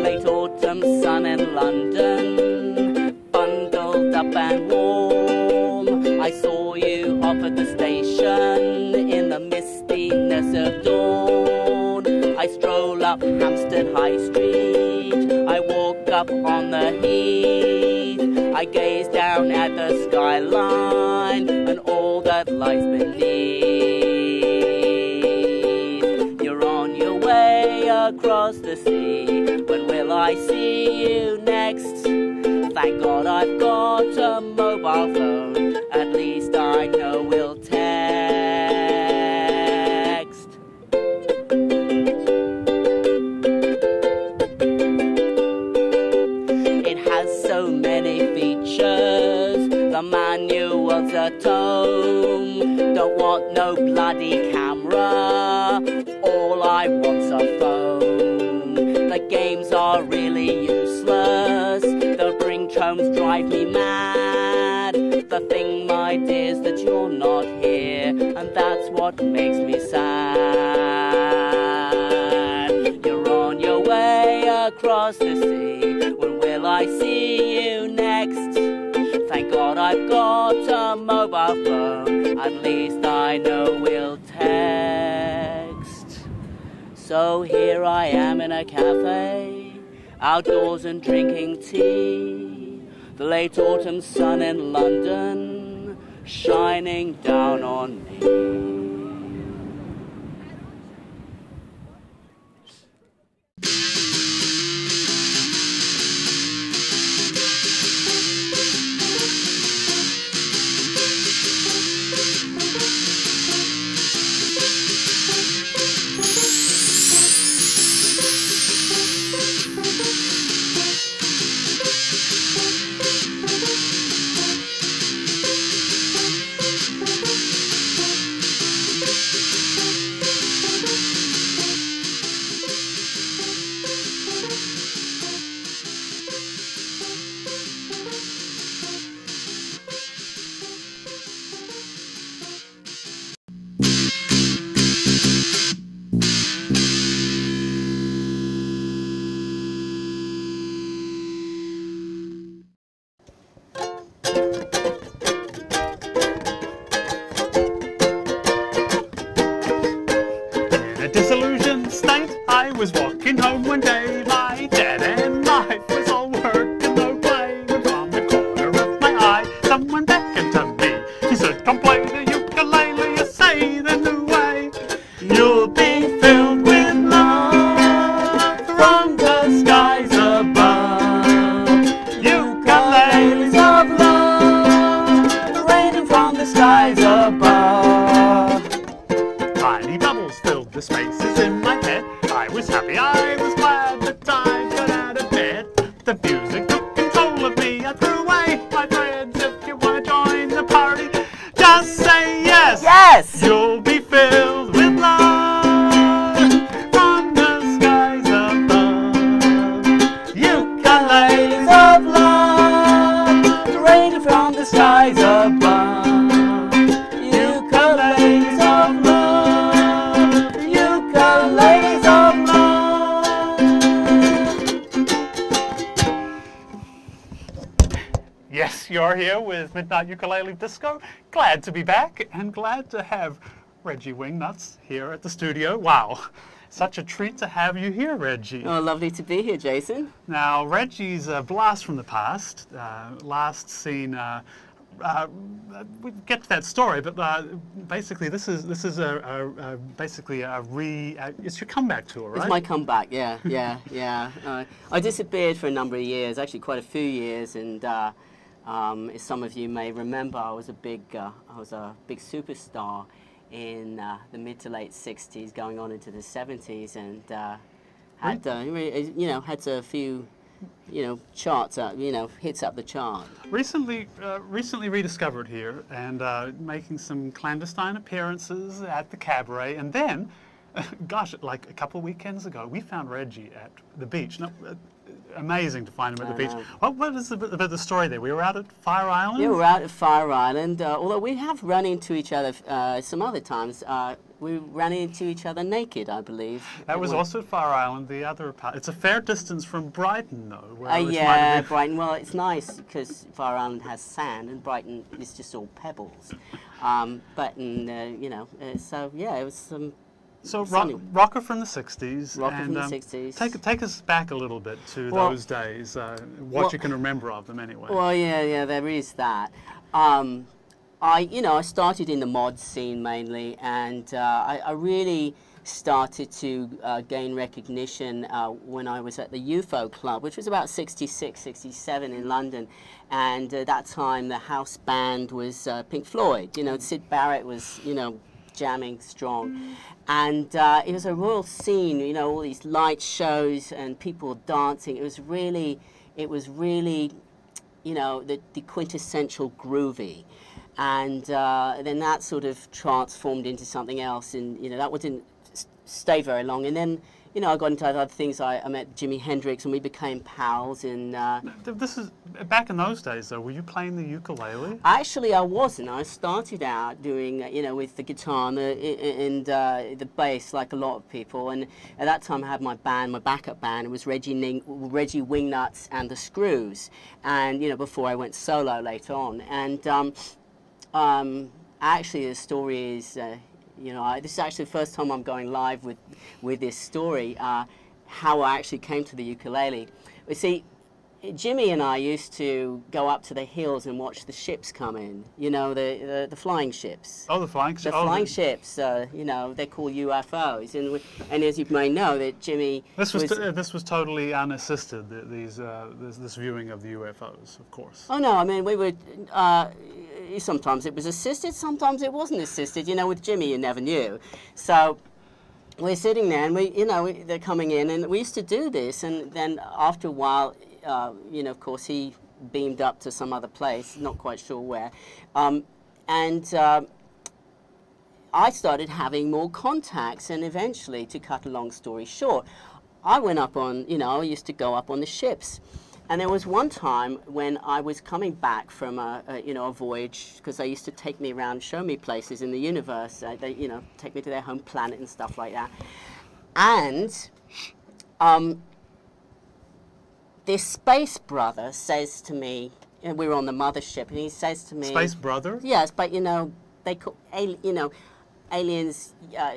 Late autumn sun in London, bundled up and warm. I saw you off at the station in the mistiness of dawn. I stroll up Hampstead High Street, I walk up on the heath. I gaze down at the skyline and all that lies beneath. You're on your way across the sea, when will I see you next? Thank God I've got a mobile phone, at least I know we'll text. It has so many features, the manual's a tome. Don't want no bloody camera, all I want's a phone. The games are really useless, the ringtones drive me mad. The thing, my dear's, that you're not here, and that's what makes me sad. You're on your way across the sea, when will I see you next? Thank God I've got a mobile phone, at least I know we'll text. So here I am in a cafe, outdoors and drinking tea. The late autumn sun in London, shining down on me. Disillusioned state, I was walking home one day. My dead end life was all work and no play. When from the corner of my eye, someone beckoned to me. He said, "Come play the ukulele, you say the new way. You'll be filled with love from the skies above. Ukuleles of love, raining from the skies above." Tiny bubbles filled the spaces in my head. I was happy, I was glad that I got out of bed. The music took control of me, I threw away my friends. If you want to join the party, just say yes. Yes! You'll be filled with love from the skies above. Ukuleles of love, raining from the skies above. Ukuleles of love, ukuleles of love. Yes, you're here with Midnight Ukulele Disco. Glad to be back and glad to have Reggie Wingnutz here at the studio. Wow, such a treat to have you here, Reggie. Oh, lovely to be here, Jason. Now, Reggie's a blast from the past. Last seen, we'll get to that story, but basically this is basically it's your comeback tour, right? It's my comeback, yeah. I disappeared for a number of years, actually quite a few years, and as some of you may remember, I was a big superstar in the mid to late '60s, going on into the '70s, and had had a few charts, hits up the chart. Recently rediscovered here and making some clandestine appearances at the cabaret, and then, gosh, like a couple of weekends ago, we found Reggie at the beach. Now, amazing to find him at the beach. know. What is about the story there? We were out at Fire Island? Yeah, we're out at Fire Island, although we have run into each other some other times. We ran into each other naked, I believe. That was also at Fire Island, the other part. It's a fair distance from Brighton, though. Which might Yeah, have been... Brighton. Well, it's nice because Fire Island has sand and Brighton is just all pebbles. But, you know, so yeah, it was So sunny. rocker from the 60s. Rocker and, from the 60s. Take us back a little bit to those days, what you can remember of them anyway. Well, yeah, there is that. I started in the mod scene mainly, and I really started to gain recognition when I was at the UFO Club, which was about 66, 67 in London. And at that time, the house band was Pink Floyd. You know, Syd Barrett was, you know, jamming strong. And it was a real scene, you know, all these light shows and people dancing. It was really, you know, the quintessential groovy. And then that sort of transformed into something else, and you know that didn't stay very long. And then you know I got into other things. I met Jimi Hendrix, and we became pals. And this is back in those days, though. Were you playing the ukulele? Actually, I wasn't. I started out doing you know with the guitar and the bass, like a lot of people. And at that time, I had my band, my backup band. It was Reggie Wingnutz and the Screws. And you know before I went solo later on. And actually, the story is, you know, this is actually the first time I'm going live with this story, how I actually came to the ukulele. You see, Jimmy and I used to go up to the hills and watch the ships come in, you know, the flying ships. Oh, the flying ships. The flying ships, you know, they're called UFOs. And as you may know, that Jimmy this was totally unassisted, this viewing of the UFOs, of course. Oh, no, I mean, we would, sometimes it was assisted, sometimes it wasn't assisted. You know, with Jimmy, you never knew. So we're sitting there, and they're coming in, and we used to do this. And then after a while, you know, of course, he beamed up to some other place, not quite sure where. I started having more contacts, and eventually, to cut a long story short, I went up on, you know, I used to go up on the ships. And there was one time when I was coming back from a voyage, because they used to take me around, show me places in the universe. They, you know, take me to their home planet and stuff like that. And this space brother says to me, and we were on the mothership, and he says to me, Space brother? Yes, but you know, they call, you know, aliens,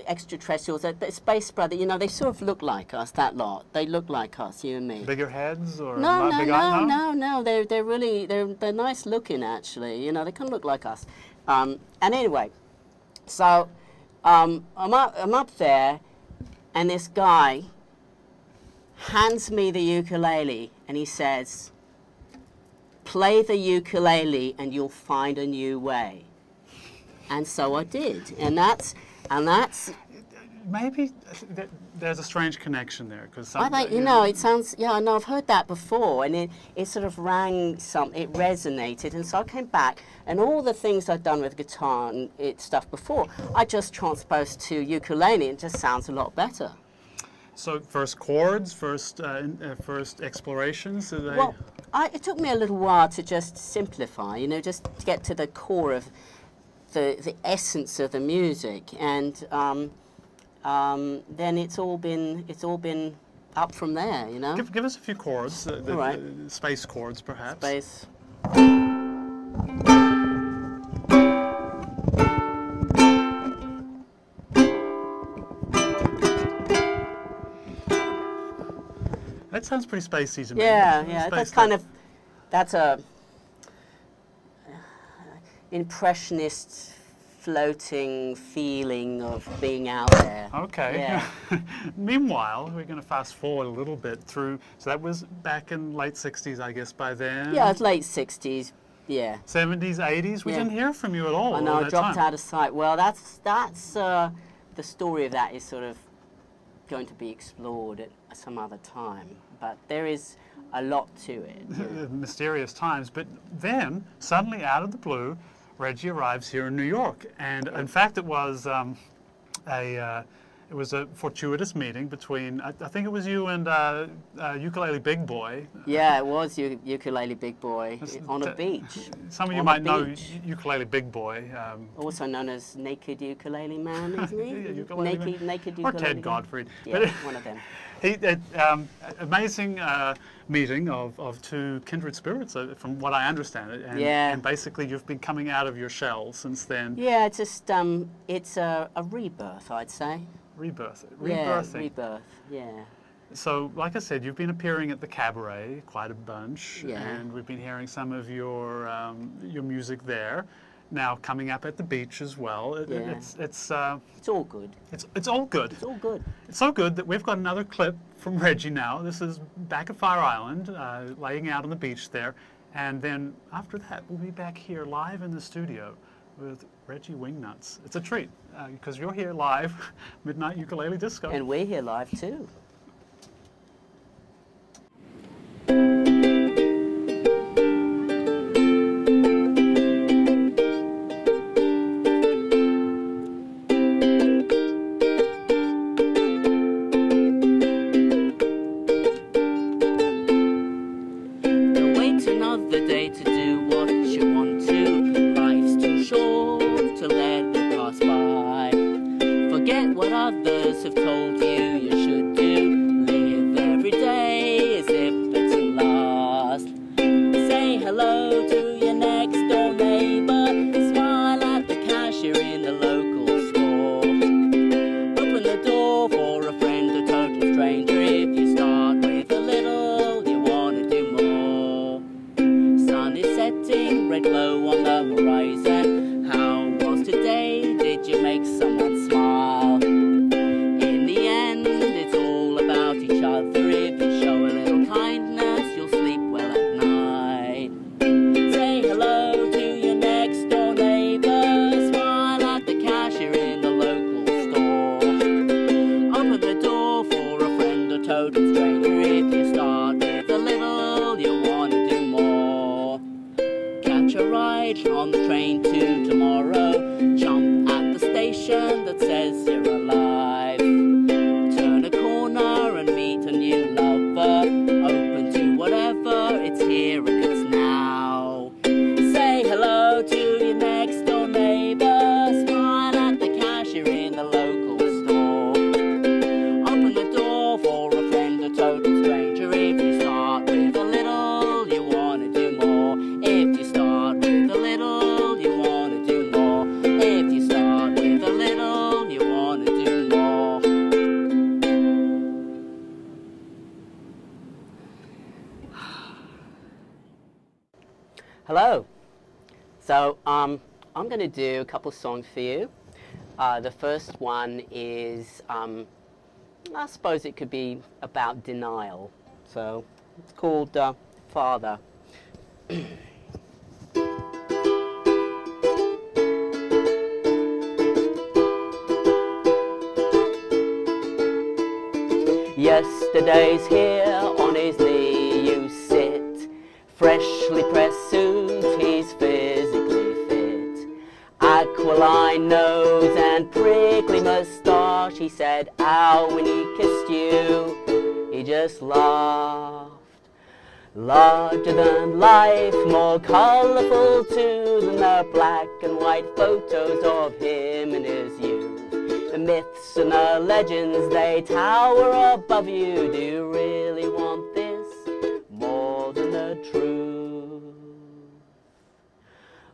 extraterrestrials, the space brother, you know, they sort of look like us, that lot. They look like us, you and me. Bigger heads or no, big no. They're really they're nice looking actually. You know, they kind of look like us. And anyway, so I'm up there, and this guy hands me the ukulele, and he says, "Play the ukulele, and you'll find a new way." And so I did, and that's. Maybe there's a strange connection there, because I think, you know, it sounds. Yeah, I know. I've heard that before, and it sort of rang something. It resonated, and so I came back, and all the things I'd done with guitar and stuff before, I just transposed to ukulele, and it just sounds a lot better. So first chords, first explorations. Well, it took me a little while to just simplify. You know, just to get to the core of the essence of the music, and then it's all been up from there, you know. Give us a few chords, right. Space chords, perhaps. Space. That sounds pretty spacey to me. Yeah. That's a impressionist floating feeling of being out there. Okay. Yeah. Meanwhile, we're going to fast forward a little bit through. So that was back in late 60s, I guess, by then. Yeah, it's late 60s. Yeah. 70s, 80s. We didn't hear from you at all. I know. I dropped time. out of sight. Well, that's the story of that is sort of going to be explored at some other time. But there is a lot to it. Mysterious times. But then, suddenly out of the blue, Reggie arrives here in New York. And in fact, it was a It was a fortuitous meeting between, I think it was you and Ukulele Big Boy. Yeah, it was Ukulele Big Boy on a beach. Some of you might know Ukulele Big Boy. Also known as Naked Ukulele Man, isn't he? Yeah, Ukulele Man. Naked Or Ukulele Ted Man. Godfrey. Yeah, But one of them. Amazing meeting of two kindred spirits, from what I understand it. And, Yeah. and basically you've been coming out of your shell since then. Yeah, it's just it's a rebirth, I'd say. Rebirthing. Yeah, rebirth. Yeah. So, like I said, you've been appearing at the cabaret quite a bunch, Yeah. and we've been hearing some of your music there. Now coming up at the beach as well. It's all good. It's all good. It's all good. It's so good that we've got another clip from Reggie now. This is back at Fire Island, laying out on the beach there, and then after that we'll be back here live in the studio with Reggie Wingnutz. It's a treat because you're here live, Midnight Ukulele Disco. And we're here live too. Another day to do what you want to. Life's too short to let it pass by. Forget what others have told you you should do. Live every day as if it's your last. Say hello to your next door neighbor. Smile at the cashier in the local store. Open the door for a friend, a total stranger. If you start with a little, you want to do more. Sun is setting, red glow on the horizon. How was today? Did you make someone smile? In the end, it's all about each other. If you show a little kindness, you'll sleep well at night. Say hello to your next door neighbor. Smile at the cashier in the local store. Open the door for a friend, a total stranger. If you start with a little, you want to do more. Catch a ride on the train to tomorrow. Jump at the station that says you're alive. Turn a corner and meet a new lover. Open to whatever, it's here and it's now. Say hello to your next door neighbor. Smile at the cashier in the local store. Open the door for a friend, a total stranger. If you start with a little, you want to do more. If you start with a little, you want to do more. If you start with a little, you want to do more. Hello. So I'm going to do a couple songs for you. The first one is, I suppose it could be about denial. So it's called Father. Yesterday's here, on his knee you sit. Freshly pressed suit, he's physically fit. Aquiline nose and prickly moustache. He said, ow, when he kissed you, he just laughed. Larger than life, more colourful too than the black and white photos of him in his youth. The myths and the legends, they tower above you. Do you really want this more than the truth?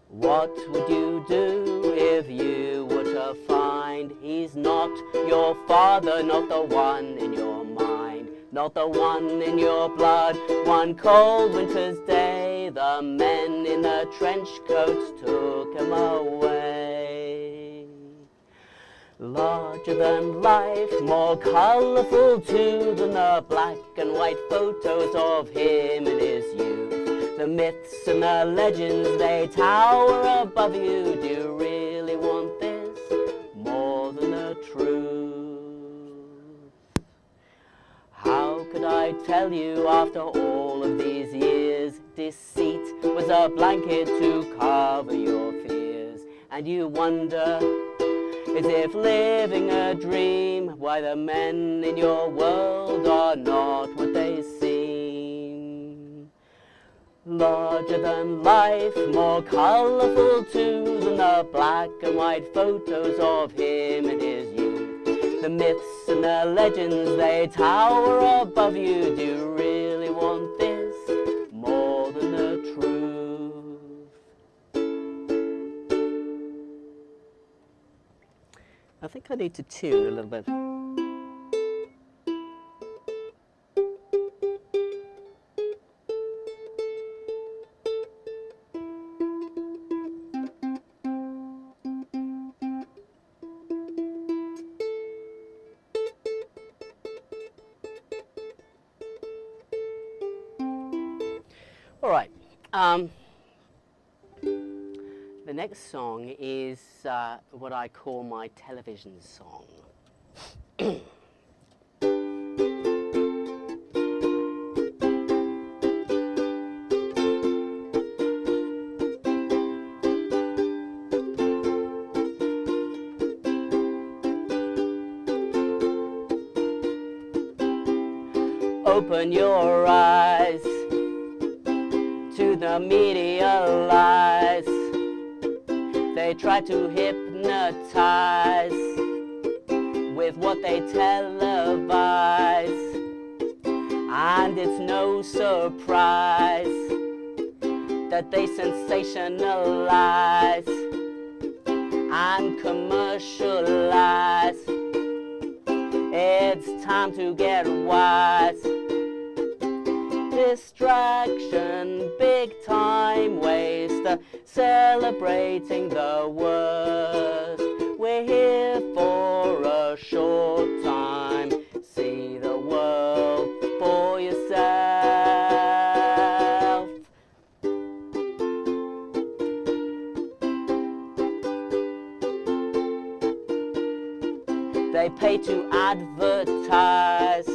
What would you do if you were to find he's not your father, not the one in your mind, not the one in your blood? One cold winter's day, the men in the trench coats took him away. Larger than life, more colourful too than the black and white photos of him in his youth. The myths and the legends, they tower above you. Do you really want this more than the truth? How could I tell you after all of these years? Deceit was a blanket to cover your fears. And you wonder as if living a dream, why the men in your world are not what they seem. Larger than life, more colourful too than the black and white photos of him and his youth. The myths and the legends, they tower above you. Do you really want this more than the truth? I think I need to tune a little bit. All right. The next song is what I call my television song. Open your eyes to the media lies. They try to hypnotize with what they televise, and it's no surprise that they sensationalize and commercialize. It's time to get wise. Distraction, big time waster, celebrating the worst. We're here for a short time. See the world for yourself. They pay to advertise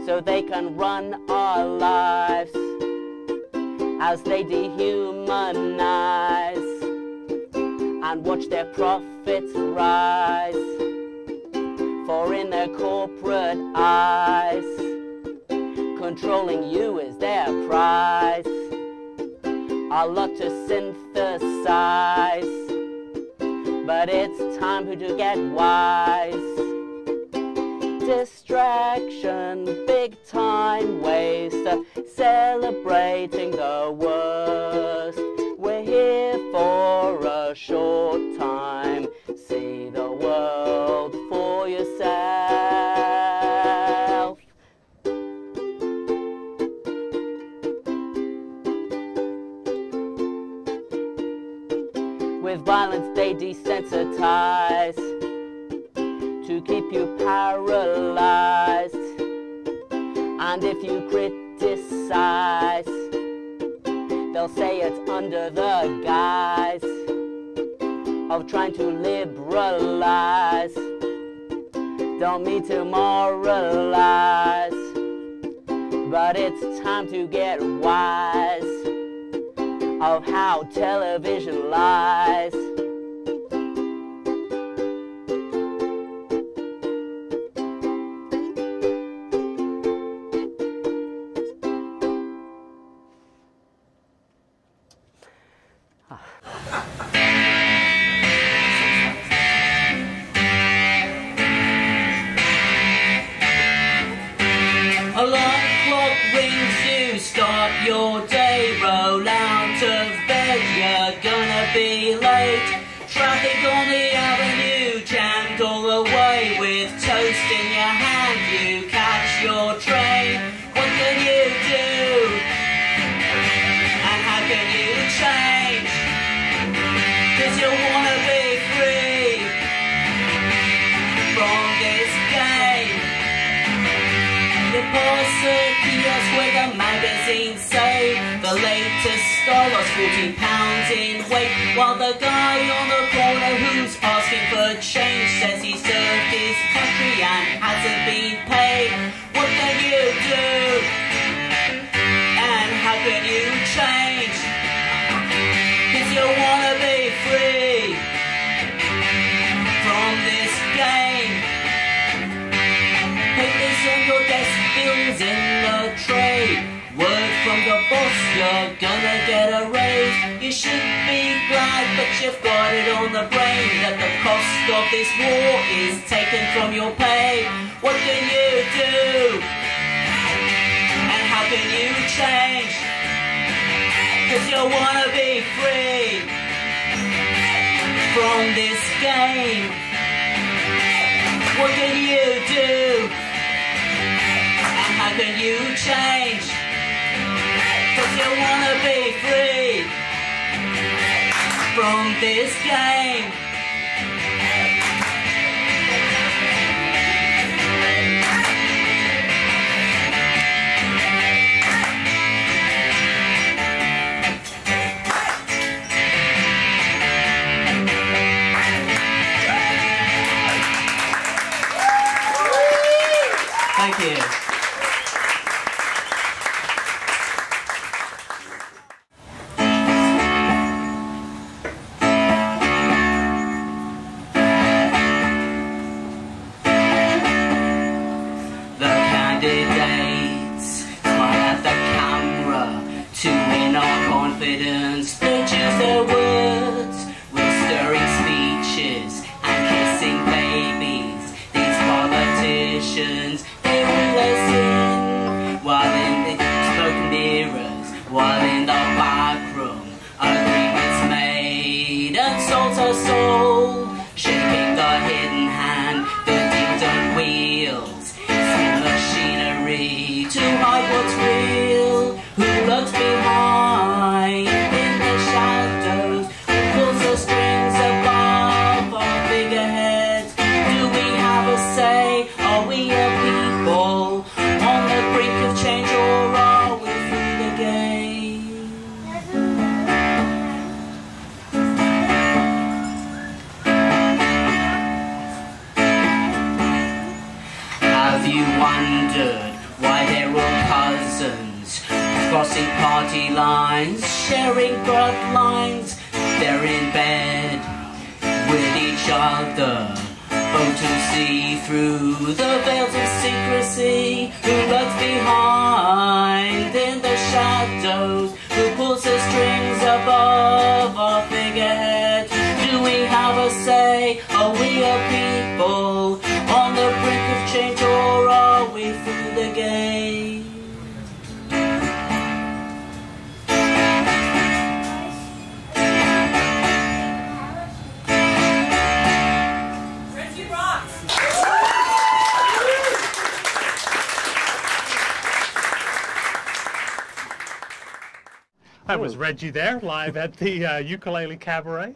so they can run our lives as they dehumanize and watch their profits rise. For in their corporate eyes, controlling you is their prize. A lot to synthesize, but it's time to get wise. Distraction, big time waster, celebrating the worst. We're here for a short time. See the world for yourself. With violence they desensitize to keep you paralyzed, and if you criticize, they'll say it's under the guise of trying to liberalize. Don't mean to moralize, but it's time to get wise of how television lies. Alarm clock rings, you start your day. Roll out of bed, you're gonna be late. Traffic on the avenue, jammed all the way. With toast in your hand, you catch your train. What can you do? And how can you change? 'Cause you wanna be free from this game. You pause the kiosk where the magazines say the latest star lost 40 pounds in weight, while the guy on the corner who's asking for change says he served his country and hasn't been paid. What can you do? And how can you change? 'Cause you wanna be free gonna get a raise. You should be glad, but you've got it on the brain that the cost of this war is taken from your pay. What can you do? And how can you change? 'Cause you wanna be free from this game. What can you do? And how can you change? 'Cause you wanna be free from this game. Thank you. The candidates smile at the camera to win our confidence. They choose their words with stirring speeches and kissing babies. These politicians, they will listen while in the smoke mirrors, while in the back room, agreements made and soul to soul, shaking the hidden hand, the deeds on wheels, some machinery to hide what's real. Who lurks behind in the shadows? Who pulls the strings above our figureheads? Do we have a say? Are we a people on the brink of change, or are we through the game? Have you wondered why they're all cousins, crossing party lines, sharing bloodlines? They're in bed with each other, both to see through the veils of secrecy. Who lurks behind in the shadows? Who pulls the strings above our figureheads? Do we have a say? Are we a people on the brink of change, or are we through the game? Reggie rocks! That was Reggie there, live at the Ukulele Cabaret.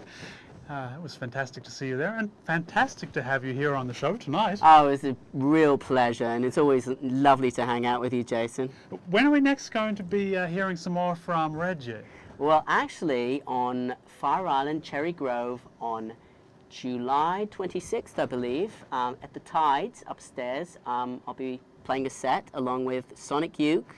It was fantastic to see you there, and fantastic to have you here on the show tonight. Oh, it's a real pleasure, and it's always lovely to hang out with you, Jason. When are we next going to be hearing some more from Reggie? Well, actually, on Fire Island, Cherry Grove, on July 26th, I believe, at the Tides upstairs, I'll be playing a set along with Sonic Uke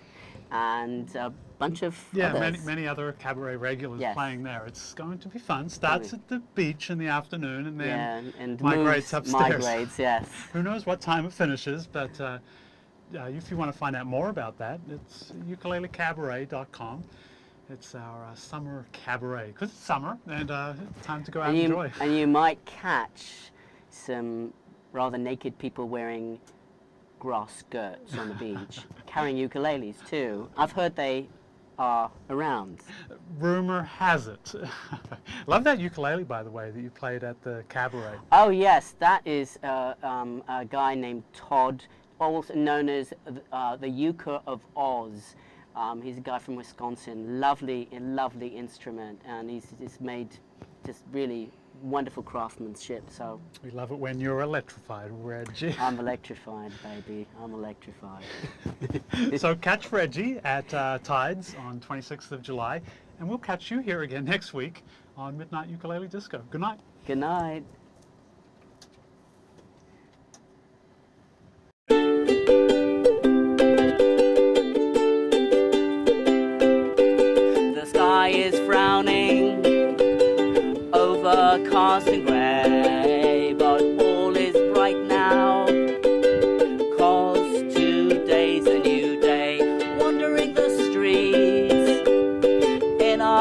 and a bunch of others. many other cabaret regulars Yes. playing there. It's going to be fun. Starts at the beach in the afternoon and then and migrates upstairs. Migrates, yes. Who knows what time it finishes, but if you want to find out more about that, it's ukulelecabaret.com. It's our summer cabaret, because it's summer and time to go out and enjoy. And you might catch some rather naked people wearing grass skirts on the beach, carrying ukuleles too. I've heard they are around. Rumor has it. Love that ukulele, by the way, that you played at the cabaret. Oh yes, that is a guy named Todd, also known as the Euchre of Oz. He's a guy from Wisconsin. Lovely instrument, and he's made just really wonderful craftsmanship. So We love it when you're electrified, Reggie. I'm electrified, baby. I'm electrified. So catch Reggie at Tides on 26th of July, and we'll catch you here again next week on Midnight Ukulele Disco. Good night. Good night. The sky is frowning, overcast and grey, but all is bright now, 'cause today's a new day. Wandering the streets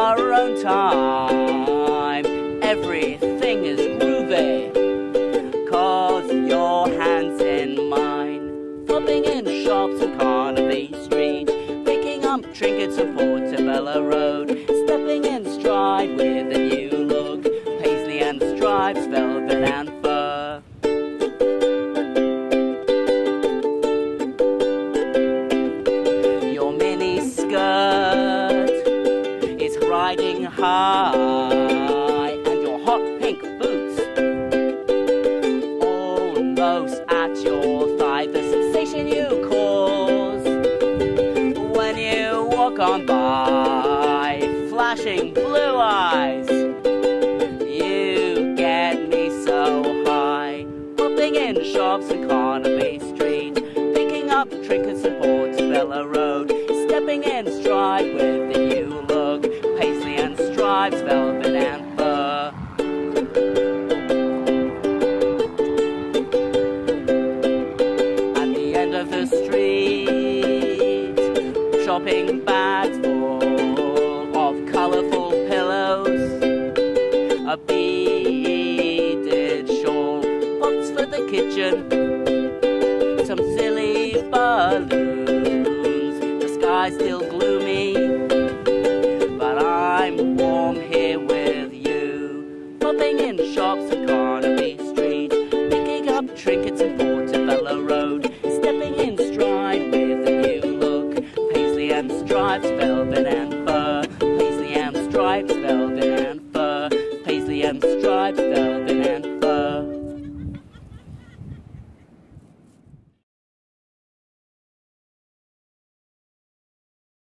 our own time. Everything is groovy, 'cause your hand's in mine. Popping in shops on Carnaby Street, picking up trinkets on Portobello Road, stepping in stride with a new look, paisley and stripes, velvet and fur. Your mini skirt is riding high, and your hot pink boots almost at your thigh. The sensation you cause when you walk on by, flashing blue eyes, you get me so high. Popping in shops on Carnaby Street, picking up trinkets on Portobello Road, stepping in stride with a new look, paisley and stripes, velvet and fur. At the end of the street, shopping bags full of colourful pillows, a beaded shawl, pots for the kitchen, some silly balloons. The sky's still gloomy, but I'm warm here with you. Popping in shops on Carnaby Street, picking up trinkets on Portobello Road, stepping in stride with a new look, paisley and stripes, velvet and